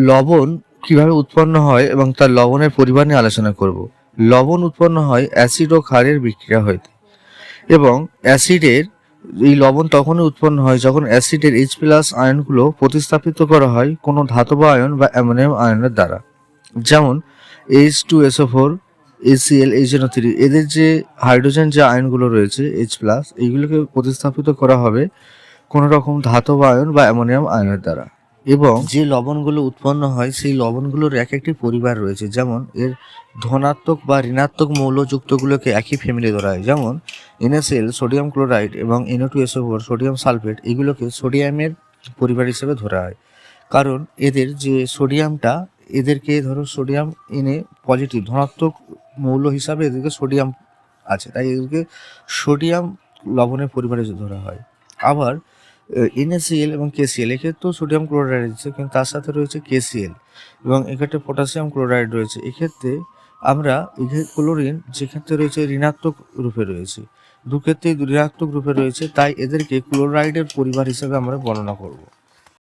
লবণ কিভাবে উৎপন্ন হয় এবং তার লবণের পরিমাণ নিয়ে আলোচনা করব। লবণ উৎপন্ন হয় অ্যাসিড ও ক্ষারের বিক্রিয়া হইতে, এবং এই লবণ তখনই উৎপন্ন হয় যখন অ্যাসিডের H+ আয়নগুলো প্রতিস্থাপিত করা হয় কোনো ধাতব আয়ন বা অ্যামোনিয়াম আয়নের দ্বারা। যেমন H2SO4, HCl, HNO3, এদের যে হাইড্রোজেন যে আয়নগুলো রয়েছে H+, এইগুলোকে প্রতিস্থাপিত করা হবে কোনো রকম ধাতব আয়ন বা অ্যামোনিয়াম আয়নের দ্বারা। এবং যে লবণগুলো উৎপন্ন হয় সেই লবণগুলোর এক একটি পরিবার রয়েছে, যেমন এর ধনাত্মক বা ঋণাত্মক মৌলযুক্তগুলোকে একই ফ্যামিলি ধরা হয়। যেমন NaCl, সোডিয়াম ক্লোরাইড, এবং No2SO4, সোডিয়াম সালফেট, এগুলোকে সোডিয়ামের পরিবার হিসেবে ধরা হয়। কারণ এদের যে সোডিয়ামটা, এদেরকে ধরো সোডিয়াম এনে পজিটিভ ধনাত্মক মৌল হিসাবে এদেরকে সোডিয়াম আছে, তাই এদেরকে সোডিয়াম লবণের পরিবারে ধরা হয়। আবার NaCl এবং KCl, এক্ষেত্রেও সোডিয়াম ক্লোরাইড রয়েছে, কিন্তু তার সাথে রয়েছে KCl, এবং এক্ষেত্রে পটাশিয়াম ক্লোরাইড রয়েছে। এক্ষেত্রে আমরা ক্লোরিন যেক্ষেত্রে রয়েছে ঋণাত্মক রূপে রয়েছে, দুক্ষেত্রেই ঋণাত্মক রূপে রয়েছে, তাই এদেরকে ক্লোরাইডের পরিবার হিসেবে আমরা বর্ণনা করব।